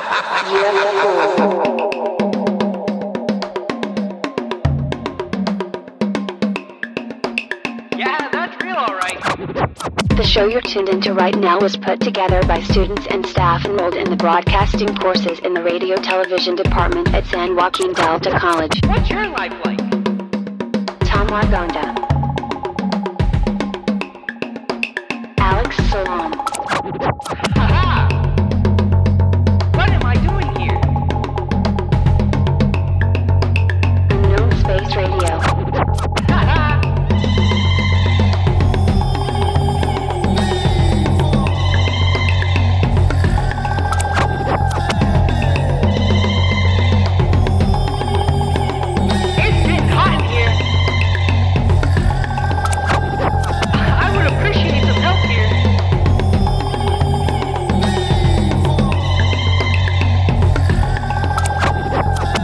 Yeah, that's real, all right. The show you're tuned into right now was put together by students and staff enrolled in the broadcasting courses in the radio television department at San Joaquin Delta College. What's your life like? Tom Argonda, Alex Salon, Haha! What am I doing here? Unknown Space Radio, Haha! It's getting hot in here. I would appreciate some help here.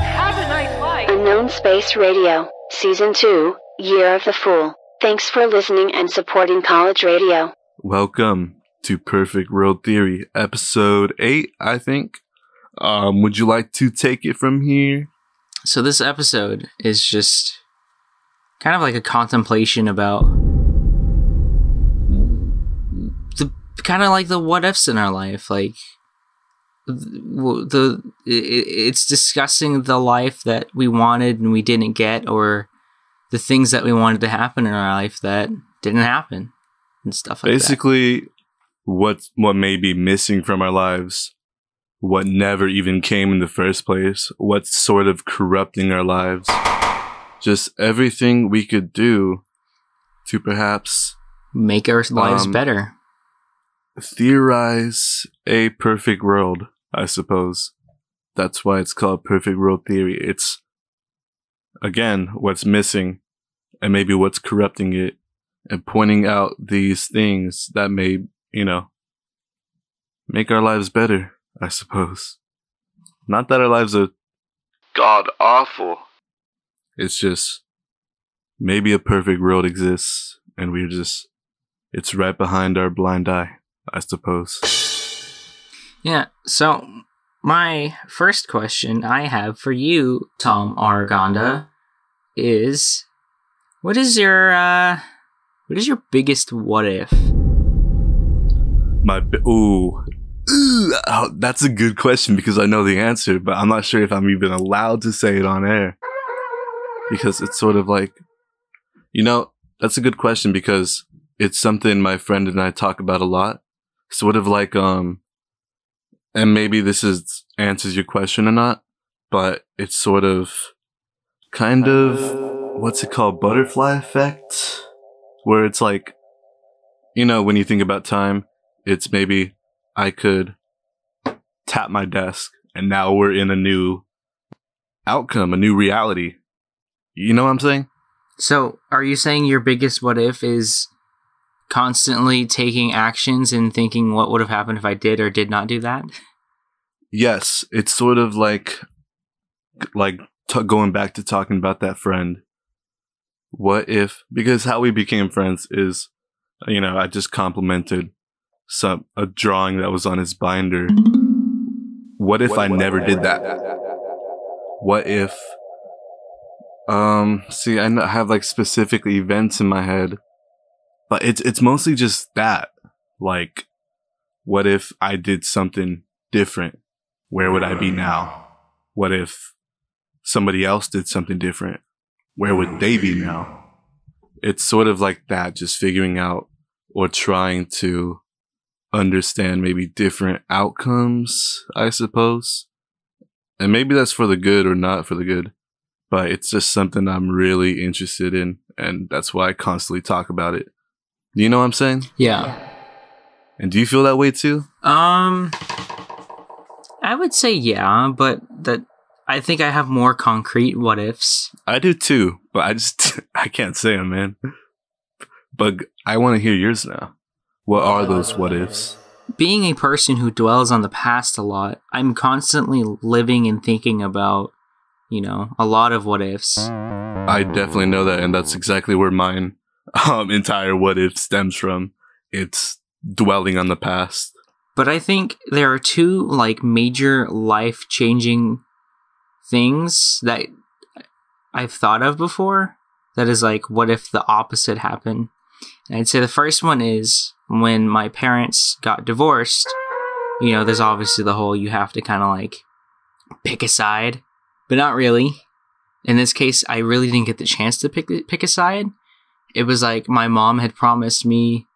Have a nice life. Unknown Space Radio, Season 2, Year of the Fool. Thanks for listening and supporting college radio. Welcome to Perfect World Theory, Episode 8, I think. Would you like to take it from here? So this episode is just kind of like a contemplation about the kind of like the what ifs in our life. Like it's discussing the life that we wanted and we didn't get, or the things that we wanted to happen in our life that didn't happen, and stuff like that. Basically, what may be missing from our lives, what never even came in the first place, what's sort of corrupting our lives, just everything we could do to perhaps Make our lives better. theorize a perfect world, I suppose. That's why it's called Perfect World Theory. It's, again, what's missing and maybe what's corrupting it, and pointing out these things that may, make our lives better, I suppose. Not that our lives are god awful. It's just maybe a perfect world exists and it's right behind our blind eye, I suppose. Yeah, so my first question I have for you, Tom Argonda, is what is your biggest what if? That's a good question because I know the answer, but I'm not sure if I'm even allowed to say it on air. Because it's sort of like, that's a good question because it's something my friend and I talk about a lot. Sort of like, and maybe this answers your question or not, but it's sort of, kind of, what's it called? Butterfly effect? Where it's like, when you think about time, it's maybe I could tap my desk and now we're in a new outcome, a new reality. You know what I'm saying? So, are you saying your biggest what if is constantly taking actions and thinking what would have happened if I did or did not do that? Yes, it's sort of like going back to talking about that friend. What if, because how we became friends is, I just complimented a drawing that was on his binder. What if I never did that? What if, see, I have like specific events in my head, but it's mostly just that. Like, what if I did something different? Where would I be now? What if somebody else did something different? Where would they be now? It's sort of like that, just figuring out or trying to understand maybe different outcomes, I suppose. And maybe that's for the good or not for the good, but it's just something I'm really interested in, and that's why I constantly talk about it. Do you know what I'm saying? Yeah. And do you feel that way too? I would say yeah, but I think I have more concrete what ifs. I do too, but I can't say them, man. But I want to hear yours now. What are those what ifs? Being a person who dwells on the past a lot, I'm constantly living and thinking about, a lot of what ifs. I definitely know that, and that's exactly where mine entire what if stems from. It's dwelling on the past. But I think there are two like major life-changing things that I've thought of before. That is like, what if the opposite happened? And I'd say the first one is when my parents got divorced. You know, there's obviously the whole, you have to kind of like pick a side, but not really. In this case, I really didn't get the chance to pick a side. It was like my mom had promised me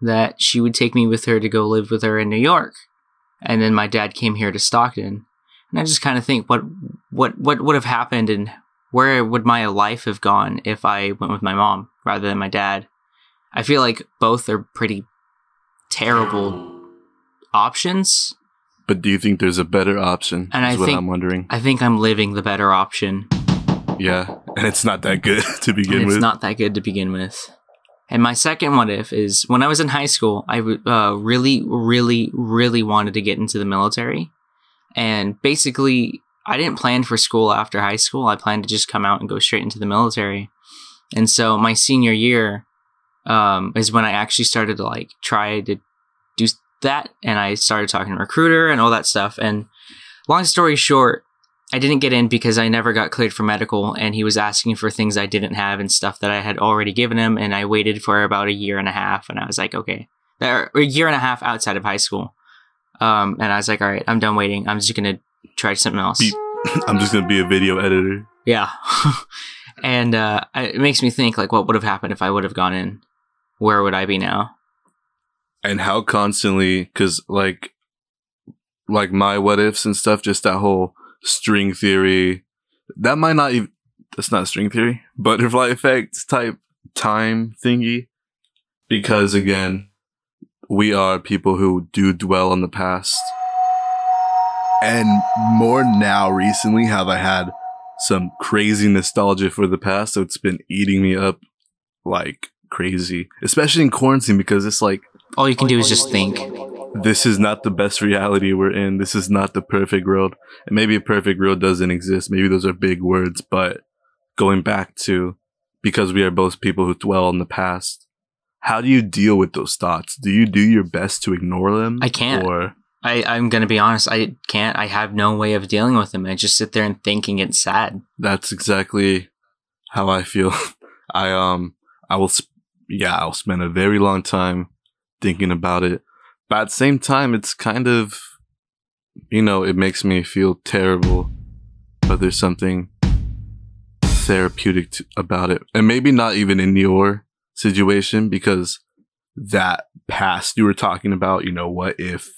that she would take me with her to go live with her in New York. And then my dad came here to Stockton. And I just kind of think, what would have happened and where would my life have gone if I went with my mom rather than my dad? I feel like both are pretty terrible options. But do you think there's a better option? And I'm wondering. I think I'm living the better option. Yeah, and it's not that good to begin with. It's not that good to begin with. And my second what if is when I was in high school, I really, really, really wanted to get into the military. And basically, I didn't plan for school after high school. I planned to just come out and go straight into the military. And so my senior year is when I actually started to like try to do that. And I started talking to a recruiter and all that stuff. And long story short, I didn't get in because I never got cleared for medical, and he was asking for things I didn't have and stuff that I had already given him, and I waited for about a year and a half, and I was like, okay. A year and a half outside of high school. And I was like, all right, I'm done waiting. I'm just going to try something else. I'm just going to be a video editor. Yeah. And it makes me think, like, what would have happened if I would have gone in? Where would I be now? And how constantly, because like my what ifs and stuff, just that whole string theory, that might not even, that's not string theory, butterfly effect type time thingy, because again, we are people who do dwell on the past, and more now recently have I had some crazy nostalgia for the past, so it's been eating me up like crazy, especially in quarantine, because it's like all you can do is just think. This is not the best reality we're in. This is not the perfect world. And maybe a perfect world doesn't exist. Maybe those are big words, but going back to, because we are both people who dwell in the past, how do you deal with those thoughts? Do you do your best to ignore them? I can't. Or I'm going to be honest. I can't. I have no way of dealing with them. I just sit there and think and get sad. That's exactly how I feel. I'll spend a very long time thinking about it. But at the same time, it's kind of, it makes me feel terrible, but there's something therapeutic about it. And maybe not even in your situation, because that past you were talking about, what if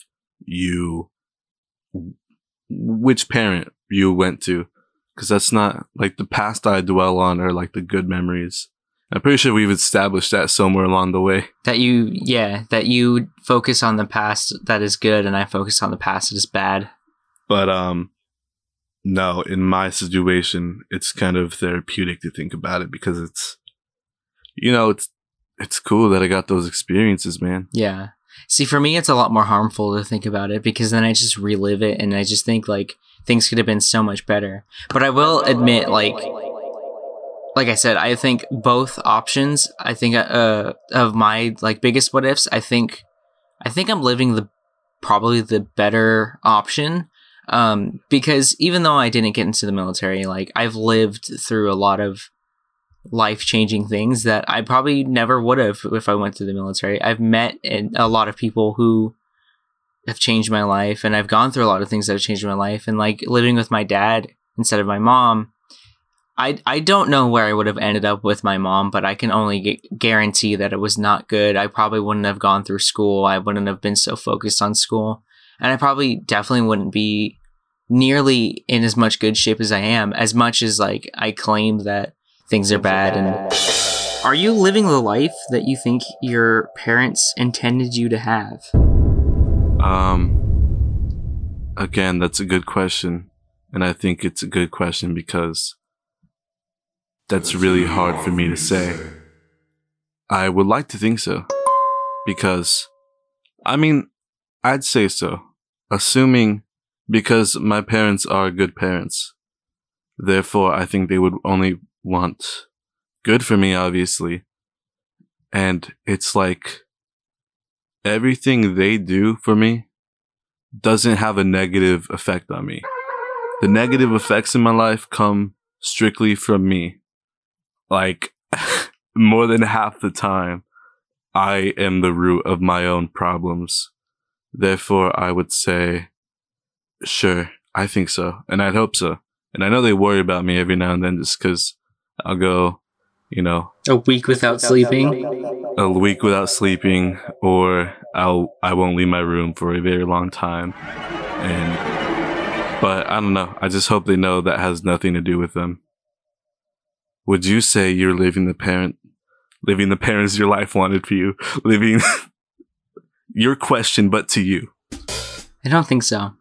which parent you went to? Because that's not, like, the past I dwell on are like the good memories. I'm pretty sure we've established that somewhere along the way. That you focus on the past that is good, and I focus on the past that is bad. But no, in my situation, it's kind of therapeutic to think about it, because it's, it's cool that I got those experiences, man. Yeah. See, for me, it's a lot more harmful to think about it, because then I just relive it, and I just think like things could have been so much better. But I will admit, like I said, I think both options, I think of my like biggest what ifs, I think I'm living probably the better option, because even though I didn't get into the military, like I've lived through a lot of life-changing things that I probably never would have if I went to the military. I've met a lot of people who have changed my life, and I've gone through a lot of things that have changed my life, and like living with my dad instead of my mom, I don't know where I would have ended up with my mom, but I can only guarantee that it was not good. I probably wouldn't have gone through school. I wouldn't have been so focused on school. And I probably definitely wouldn't be nearly in as much good shape as I am, as much as like I claim that things are bad. And are you living the life that you think your parents intended you to have? Again, that's a good question. And I think it's a good question because that's really hard for me to say. I would like to think so. Because, I'd say so. Assuming, because my parents are good parents. Therefore, I think they would only want good for me, obviously. And it's like, everything they do for me doesn't have a negative effect on me. The negative effects in my life come strictly from me. Like, more than half the time, I am the root of my own problems. Therefore, I would say, sure, I think so. And I'd hope so. And I know they worry about me every now and then just because I'll go, you know, A week without sleeping. a week without sleeping, or I won't leave my room for a very long time. But I don't know. I just hope they know that has nothing to do with them. Would you say you're living the parents your life wanted for you? Living your question, but to you. I don't think so.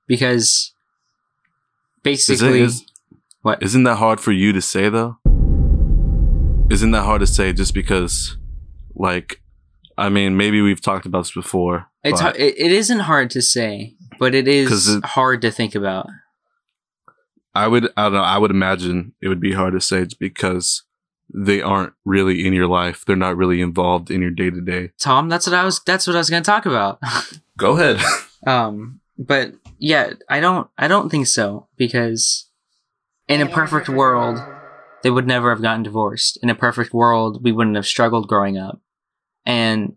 Because basically... What? Isn't that hard for you to say, though? Isn't that hard to say just because, like, I mean, maybe we've talked about this before. It isn't hard to say, but it is hard to think about. I don't know, I would imagine it would be hard to say just because they aren't really in your life. They're not really involved in your day to day. Tom, that's what I was going to talk about. Go ahead. But yeah, I don't think so, because in a perfect world, they would never have gotten divorced. In a perfect world, we wouldn't have struggled growing up. And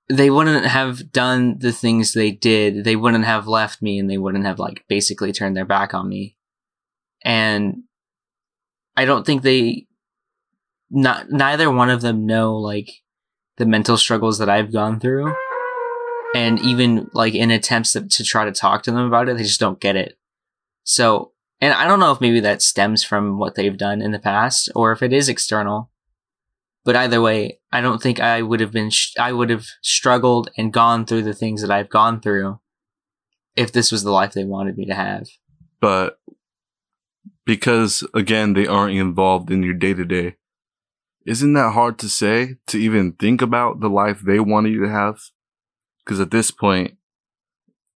they wouldn't have done the things they did. They wouldn't have left me, and they wouldn't have, like, basically turned their back on me. And I don't think neither one of them know, like, the mental struggles that I've gone through. And even, like, in attempts to try to talk to them about it, they just don't get it. So, and I don't know if maybe that stems from what they've done in the past, or if it is external. But either way, I don't think I would have struggled and gone through the things that I've gone through if this was the life they wanted me to have. But because, again, they aren't involved in your day-to-day, isn't that hard to say, to even think about the life they wanted you to have? Because at this point,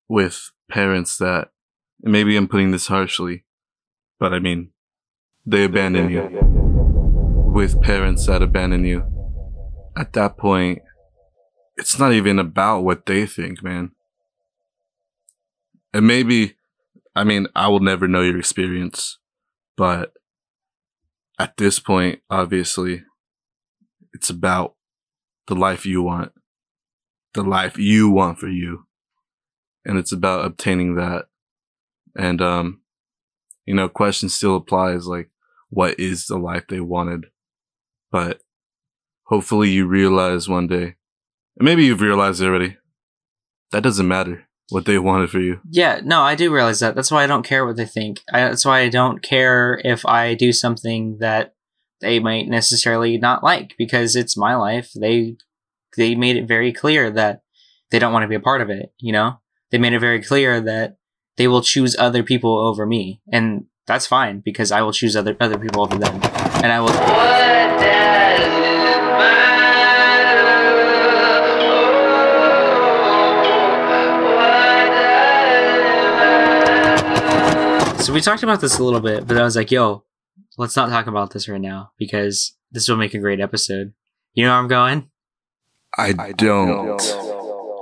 with parents that, maybe I'm putting this harshly, but I mean, they abandon you. With parents that abandon you, at that point, it's not even about what they think, man. And maybe, I mean, I will never know your experience, but at this point, obviously, it's about the life you want. The life you want for you. And it's about obtaining that. And, you know, question still applies, like, what is the life they wanted? But hopefully you realize one day, and maybe you've realized already, that doesn't matter what they wanted for you. Yeah, no, I do realize that. That's why I don't care what they think. That's why I don't care if I do something that they might necessarily not like, because it's my life. They made it very clear that they don't want to be a part of it, you know? They made it very clear that they will choose other people over me. And that's fine, because I will choose other people over them. And I will... So we talked about this a little bit, but I was like, yo, let's not talk about this right now, because this will make a great episode. You know where I'm going? I don't.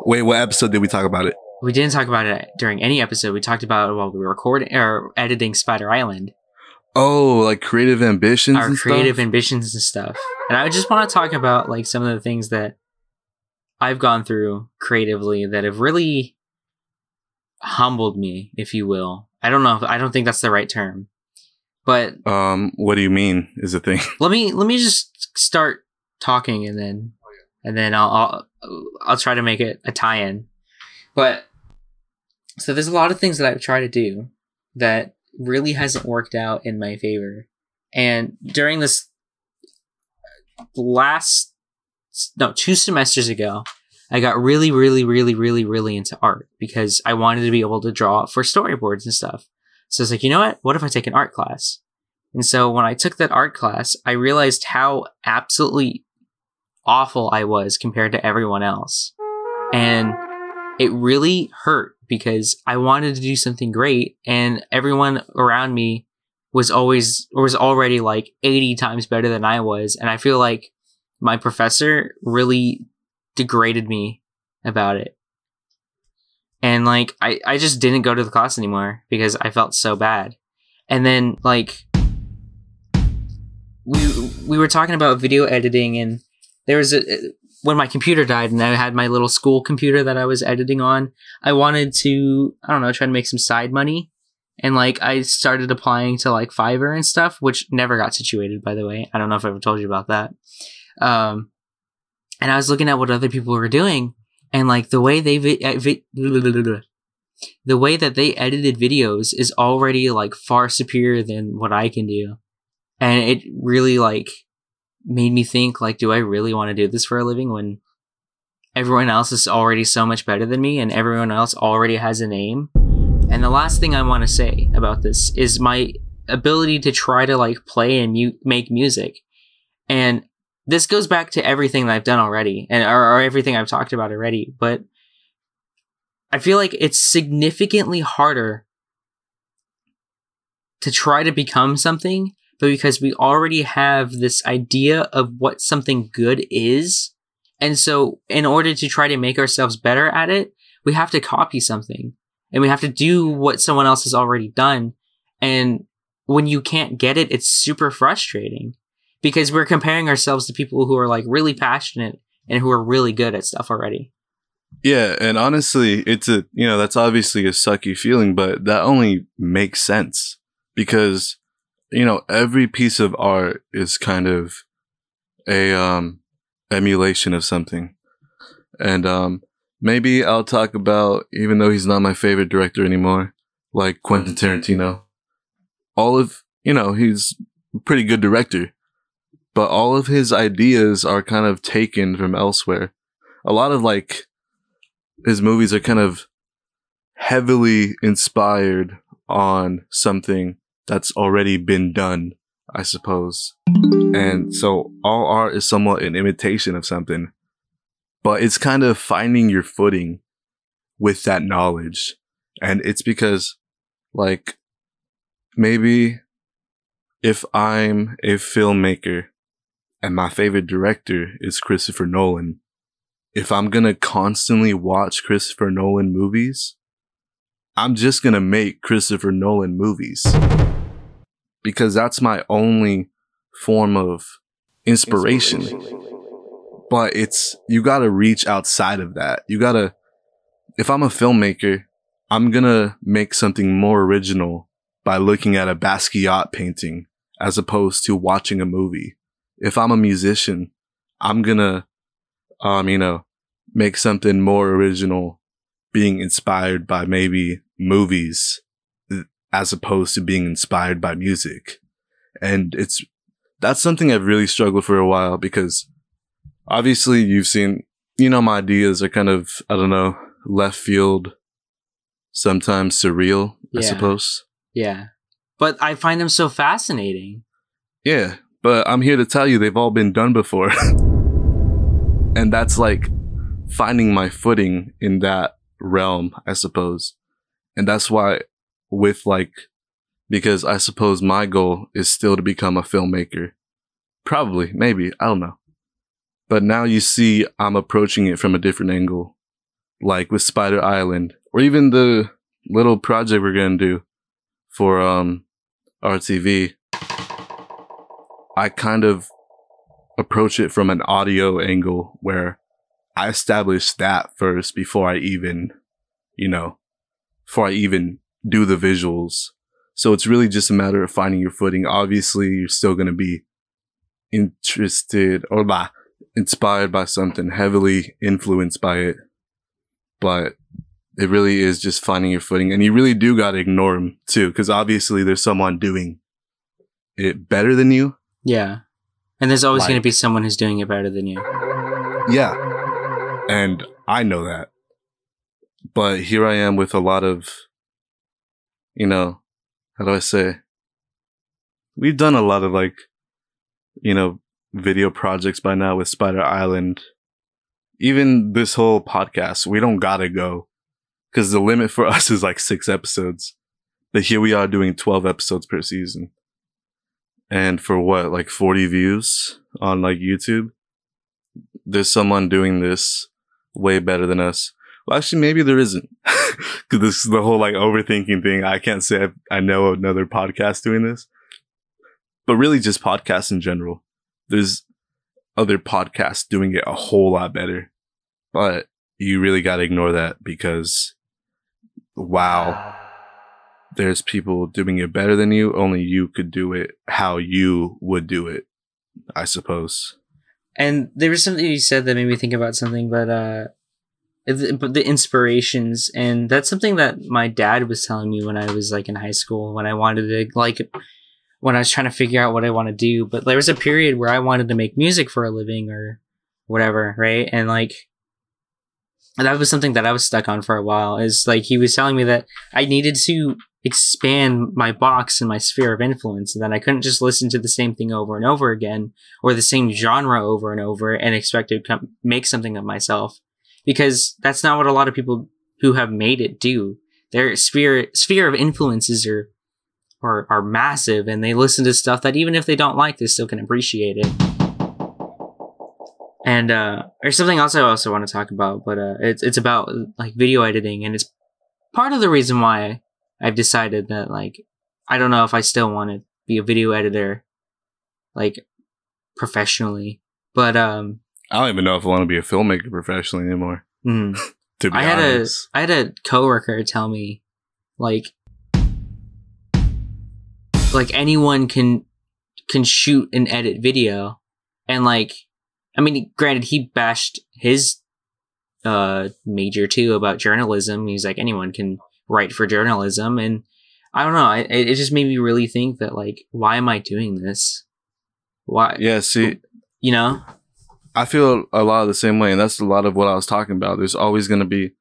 Wait, what episode did we talk about it? We didn't talk about it during any episode. We talked about it while we were recording or editing Spider Island. Oh, like creative ambitions and stuff? Our creative ambitions and stuff. And I just want to talk about, like, some of the things that I've gone through creatively that have really humbled me, if you will. I don't think that's the right term. But what do you mean is the thing? Let me just start talking, and then I'll try to make it a tie-in. But so there's a lot of things that I've tried to do that really hasn't worked out in my favor. And during this 2 semesters ago, I got really, really, really, really, really into art because I wanted to be able to draw for storyboards and stuff. So I was like, you know what? What if I take an art class? And so when I took that art class, I realized how absolutely awful I was compared to everyone else. And it really hurt because I wanted to do something great, and everyone around me was already like 80 times better than I was. And I feel like my professor really degraded me about it. And like, I just didn't go to the class anymore because I felt so bad. And then like, we were talking about video editing, and there was when my computer died and I had my little school computer that I was editing on, I wanted to, I don't know, try to make some side money. And like, I started applying to like Fiverr and stuff, which never got situated, by the way. I don't know if I ever told you about that. And I was looking at what other people were doing, and like the way the way that they edited videos is already like far superior than what I can do. And it really like made me think, like, do I really want to do this for a living when everyone else is already so much better than me and everyone else already has a name? And the last thing I want to say about this is my ability to try to like play and make music. And this goes back to everything that I've done already, and or everything I've talked about already. But I feel like it's significantly harder to try to become something, but because we already have this idea of what something good is. And so in order to try to make ourselves better at it, we have to copy something, and we have to do what someone else has already done. And when you can't get it, it's super frustrating because we're comparing ourselves to people who are like really passionate and who are really good at stuff already. Yeah, and honestly, it's that's obviously a sucky feeling, but that only makes sense because, every piece of art is kind of a emulation of something. And maybe I'll talk about, even though he's not my favorite director anymore, like Quentin Tarantino. He's a pretty good director, but all of his ideas are kind of taken from elsewhere. A lot of like his movies are kind of heavily inspired on something that's already been done, I suppose. And so all art is somewhat an imitation of something, but it's kind of finding your footing with that knowledge. And it's because, like, maybe if I'm a filmmaker and my favorite director is Christopher Nolan, if I'm gonna constantly watch Christopher Nolan movies, I'm just gonna make Christopher Nolan movies. Because that's my only form of inspiration. But you gotta reach outside of that. If I'm a filmmaker, I'm gonna make something more original by looking at a Basquiat painting as opposed to watching a movie. If I'm a musician, I'm gonna, make something more original being inspired by maybe movies as opposed to being inspired by music. And that's something I've really struggled for a while because obviously you've seen, my ideas are kind of, I don't know, left field, sometimes surreal, I suppose. Yeah. But I find them so fascinating. Yeah, but I'm here to tell you they've all been done before. And that's like finding my footing in that realm, I suppose. And that's why because I suppose my goal is still to become a filmmaker. Probably, maybe, I don't know. But now you see I'm approaching it from a different angle. Like with Spider Island, or even the little project we're going to do for RTV. I kind of approach it from an audio angle where I establish that first before I even do the visuals. So it's really just a matter of finding your footing. Obviously, you're still going to be interested or inspired by something, heavily influenced by it. But it really is just finding your footing. And you really do got to ignore them too, because obviously there's someone doing it better than you. Yeah. And there's always going to be someone who's doing it better than you. Yeah. And I know that. But here I am with a lot of, how do I say? We've done a lot of video projects by now with Spider Island. Even this whole podcast, we don't gotta go. Because the limit for us is 6 episodes. But here we are doing 12 episodes per season. And for what, 40 views on YouTube? There's someone doing this way better than us. Well, actually, maybe there isn't. Because this is the whole like overthinking thing. I can't say I know another podcast doing this, but really just podcasts in general. There's other podcasts doing it a whole lot better, but you really got to ignore that because, wow, there's people doing it better than you. Only you could do it how you would do it, I suppose. And there was something you said that made me think about something, but the inspirations, and that's something that my dad was telling me when I was like in high school, when I wanted to when I was trying to figure out what I want to do. But there was a period where I wanted to make music for a living or whatever, right? And like that was something that I was stuck on for a while. Is like he was telling me that I needed to expand my box and my sphere of influence, and that I couldn't just listen to the same thing over and over again, or the same genre over and over, and expect to make something of myself. Because that's not what a lot of people who have made it do. Their sphere of influences are massive, and they listen to stuff that even if they don't like, they still can appreciate it. And there's something else I also want to talk about, but it's about like video editing, and it's part of the reason why I've decided that like I don't know if I still want to be a video editor like professionally, but I don't even know if I want to be a filmmaker professionally anymore. To be honest. I had a coworker tell me, like anyone can shoot and edit video, and like, I mean, granted, he bashed his major too about journalism. He's like, anyone can write for journalism, and I don't know. It just made me really think that like, why am I doing this? Why? Yeah. See, you know. I feel a lot of the same way, and that's a lot of what I was talking about. There's always going to be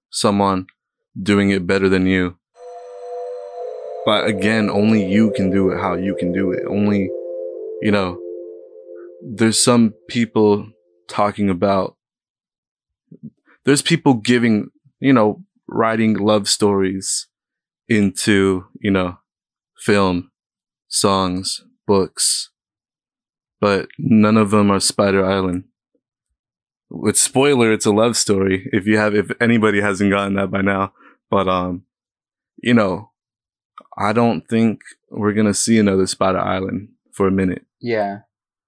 someone doing it better than you. But again, only you can do it how you can do it. Only, you know, there's some people talking about, there's people giving, you know, writing love stories into, you know, film, songs, books. But none of them are Spider Island. With spoiler, it's a love story. If anybody hasn't gotten that by now, but you know, I don't think we're gonna see another Spider Island for a minute. Yeah,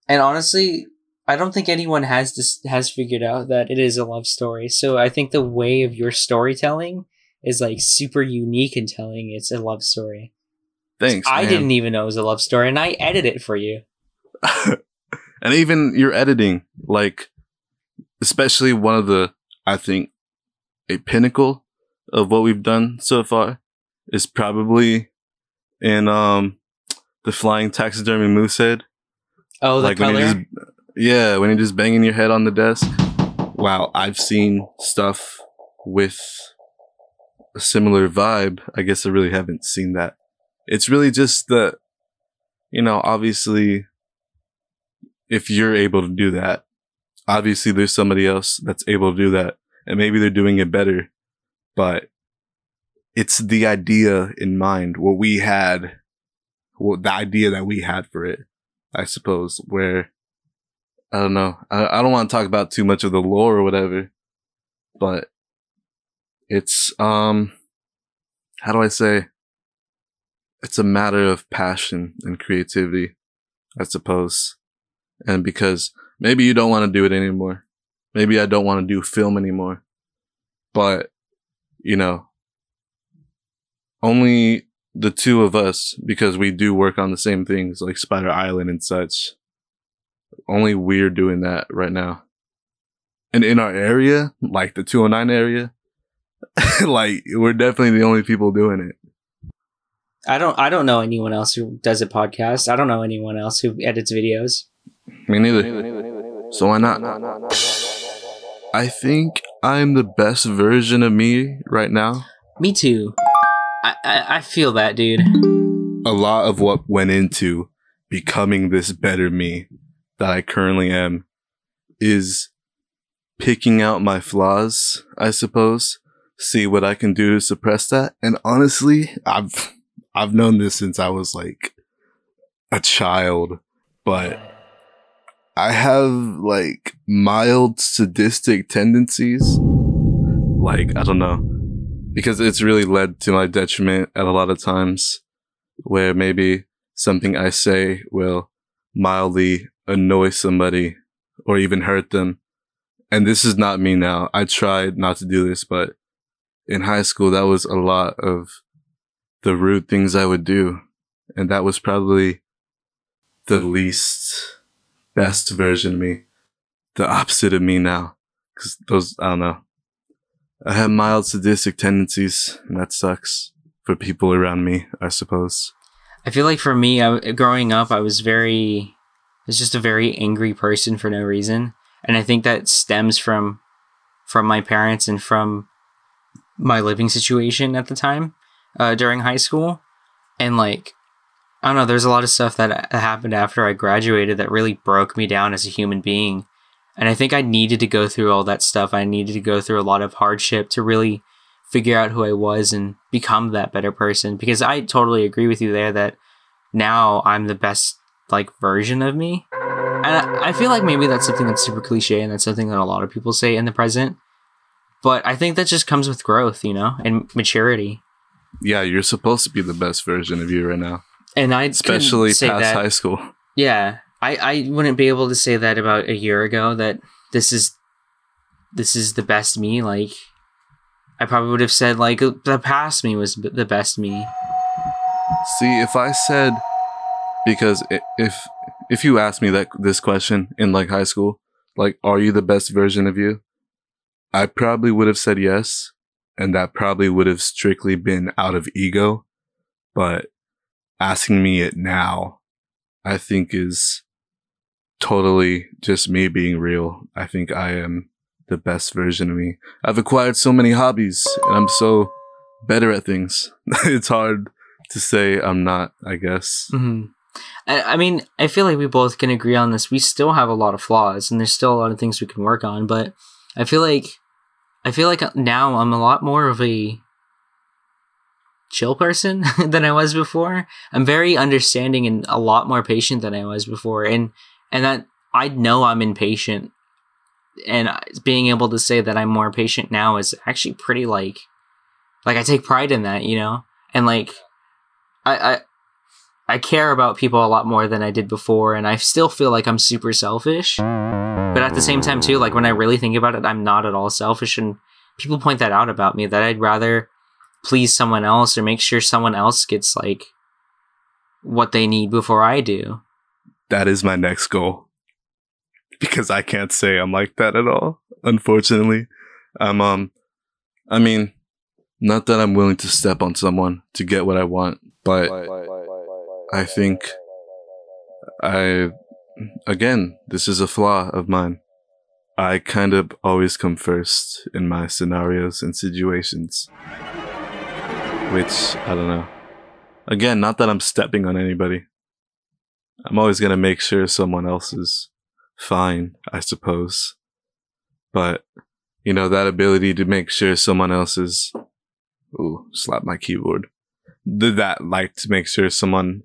and honestly, I don't think anyone has figured out that it is a love story. So I think the way of your storytelling is like super unique in telling it's a love story. Thanks. I man. didn't even know it was a love story, and I edited it for you. And even your editing, like, especially one of the, I think, a pinnacle of what we've done so far is probably in the flying taxidermy moose head. Oh, the like color? when you're just banging your head on the desk. Wow, I've seen stuff with a similar vibe. I guess I really haven't seen that. It's really just that, you know, obviously, if you're able to do that, obviously there's somebody else that's able to do that, and maybe they're doing it better, but it's the idea in mind, the idea that we had for it, I suppose, where, I don't know, I don't want to talk about too much of the lore or whatever, but it's, how do I say, it's a matter of passion and creativity, I suppose. And because maybe you don't want to do it anymore. Maybe I don't want to do film anymore. But, you know, only the two of us, because we do work on the same things like Spider Island and such. Only we're doing that right now. And in our area, like the 209 area, like we're definitely the only people doing it. I don't know anyone else who does a podcast. I don't know anyone else who edits videos. Me neither. So why not? I think I'm the best version of me right now. Me too. I feel that, dude. A lot of what went into becoming this better me that I currently am is picking out my flaws, I suppose. See what I can do to suppress that. And honestly, I've known this since I was like a child, but I have like mild sadistic tendencies. Like, I don't know. Because it's really led to my detriment at a lot of times, where maybe something I say will mildly annoy somebody or even hurt them. And this is not me now. I tried not to do this, but in high school, that was a lot of the rude things I would do. And that was probably the least best version of me. The opposite of me now. Because those, I don't know. I have mild sadistic tendencies, and that sucks for people around me, I suppose. I feel like for me, growing up, I was just a very angry person for no reason. And I think that stems from my parents and from my living situation at the time, during high school. And like, I don't know, there's a lot of stuff that happened after I graduated that really broke me down as a human being. And I think I needed to go through all that stuff. I needed to go through a lot of hardship to really figure out who I was and become that better person. Because I totally agree with you there that now I'm the best, like, version of me. And I feel like maybe that's something that's super cliche and that's something that a lot of people say in the present. But I think that just comes with growth, you know, and maturity. Yeah, you're supposed to be the best version of you right now. And I especially past high school. Yeah. I wouldn't be able to say that about a year ago, that this is the best me. Like, I probably would have said, like, the past me was the best me. See, if I said, because if you asked me this question in, like, high school, like, are you the best version of you? I probably would have said yes, and that probably would have strictly been out of ego. But asking me it now, I think is totally just me being real. I think I am the best version of me. I've acquired so many hobbies and I'm so better at things. It's hard to say I'm not, I guess. Mm-hmm. I mean, I feel like we both can agree on this. We still have a lot of flaws and there's still a lot of things we can work on, but I feel like now I'm a lot more of a chill person than I was before. I'm very understanding and a lot more patient than I was before. And that I know I'm impatient, and being able to say that I'm more patient now is actually pretty like I take pride in that, you know? And like, I care about people a lot more than I did before, and I still feel like I'm super selfish. But at the same time too, like when I really think about it, I'm not at all selfish, and people point that out about me, that I'd rather please someone else or make sure someone else gets like what they need before I do. That is my next goal, because I can't say I'm like that at all, unfortunately. I mean, not that I'm willing to step on someone to get what I want, but I think again, this is a flaw of mine. I kind of always come first in my scenarios and situations, which, I don't know. Again, not that I'm stepping on anybody. I'm always going to make sure someone else is fine, I suppose. But, you know, that ability to make sure someone else is... Ooh, slap my keyboard. That, like, to make sure someone...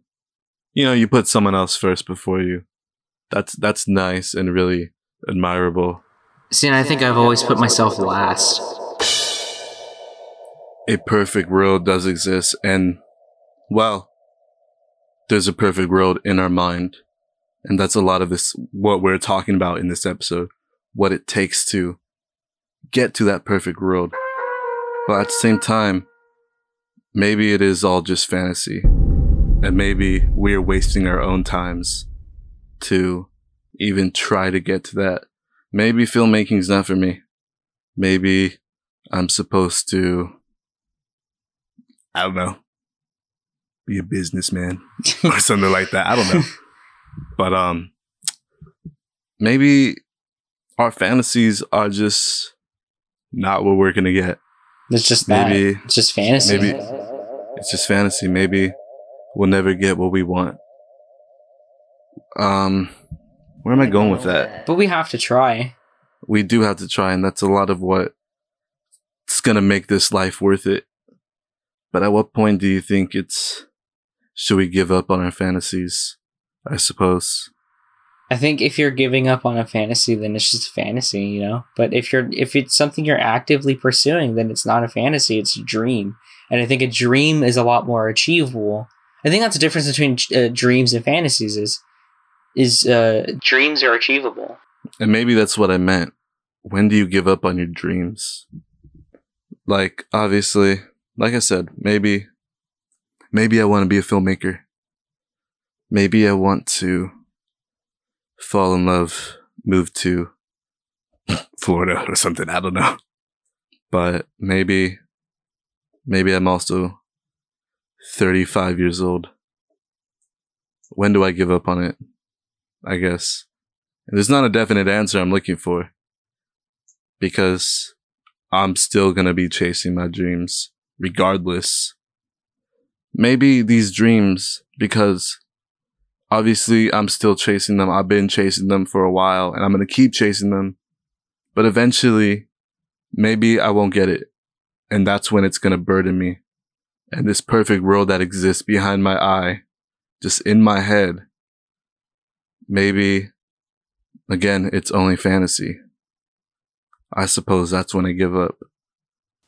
You know, you put someone else first before you. That's nice and really admirable. See, and I think I've always put myself last. A perfect world does exist, and, well, there's a perfect world in our mind. And that's a lot of this, what we're talking about in this episode. What it takes to get to that perfect world. But at the same time, maybe it is all just fantasy. And maybe we're wasting our own times to even try to get to that. Maybe filmmaking's not for me. Maybe I'm supposed to, I don't know, be a businessman or something like that. I don't know. But maybe our fantasies are just not what we're gonna get. It's just maybe it's just fantasy. Maybe it's just fantasy. Maybe we'll never get what we want. Where am I going with that? But we have to try. We do have to try, and that's a lot of what's gonna make this life worth it. But at what point do you think should we give up on our fantasies? I suppose. I think if you're giving up on a fantasy, then it's just fantasy, you know? But if it's something you're actively pursuing, then it's not a fantasy, it's a dream. And I think a dream is a lot more achievable. I think that's the difference between dreams and fantasies is dreams are achievable. And maybe that's what I meant. When do you give up on your dreams? Like, obviously, like I said, maybe I want to be a filmmaker. Maybe I want to fall in love, move to Florida or something. I don't know. But maybe I'm also 35 years old. When do I give up on it? I guess. There's not a definite answer I'm looking for. Because I'm still going to be chasing my dreams regardless. Maybe these dreams, because obviously I'm still chasing them. I've been chasing them for a while and I'm going to keep chasing them. But eventually, maybe I won't get it. And that's when it's going to burden me. And this perfect world that exists behind my eye, just in my head, maybe, again, it's only fantasy. I suppose that's when I give up.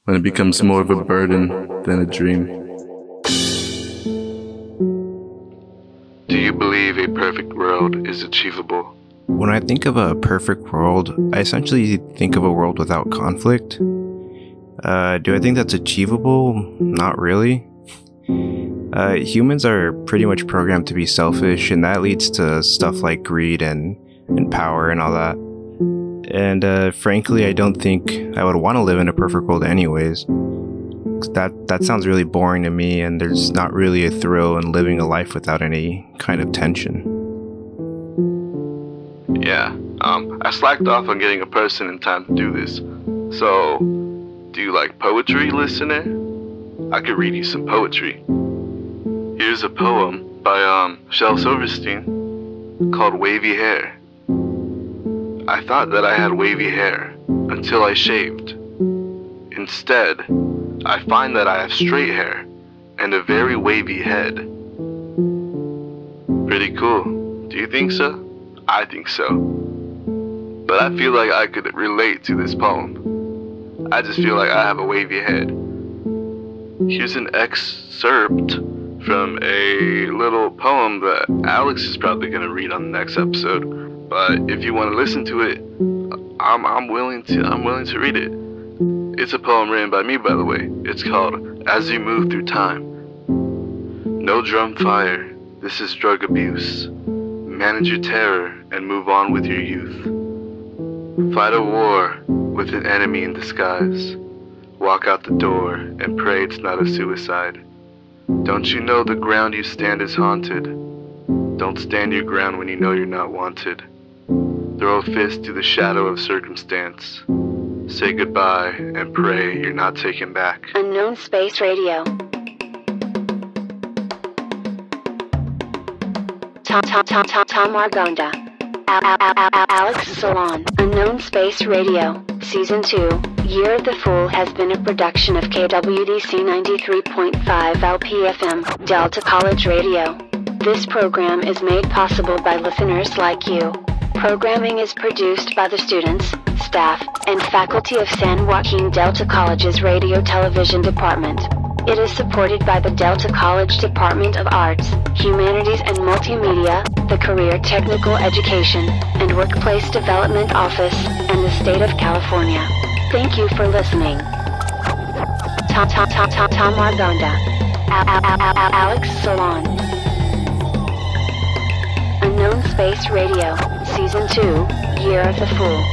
When it becomes more of a burden than a dream. Do you believe a perfect world is achievable? When I think of a perfect world, I essentially think of a world without conflict. Do I think that's achievable? Not really. Humans are pretty much programmed to be selfish, and that leads to stuff like greed and power and all that. And frankly, I don't think I would want to live in a perfect world anyways. That sounds really boring to me, and there's not really a thrill in living a life without any kind of tension. Yeah, I slacked off on getting a person in time to do this. So, do you like poetry, listener? I could read you some poetry. Here's a poem by Shel Silverstein called Wavy Hair. I thought that I had wavy hair until I shaved. Instead, I find that I have straight hair and a very wavy head. Pretty cool. Do you think so? I think so. But I feel like I could relate to this poem. I just feel like I have a wavy head. Here's an excerpt from a little poem that Alex is probably going to read on the next episode. But if you want to listen to it, I'm willing to read it. It's a poem written by me, by the way. It's called As You Move Through Time. No drum fire, this is drug abuse. Manage your terror and move on with your youth. Fight a war with an enemy in disguise. Walk out the door and pray it's not a suicide. Don't you know the ground you stand is haunted? Don't stand your ground when you know you're not wanted. Throw a fist to the shadow of circumstance. Say goodbye and pray you're not taken back. Unknown Space Radio. Tom Argonda. Alex Salon. Unknown Space Radio. Season 2, Year of the Fool has been a production of KWDC 93.5 LPFM, Delta College Radio. This program is made possible by listeners like you. Programming is produced by the students, staff, and faculty of San Joaquin Delta College's Radio Television Department. It is supported by the Delta College Department of Arts, Humanities and Multimedia, the Career Technical Education, and Workplace Development Office, and the State of California. Thank you for listening. Tom Argonda. Alex Salon. Unknown Space Radio, Season 2, Year of the Fool.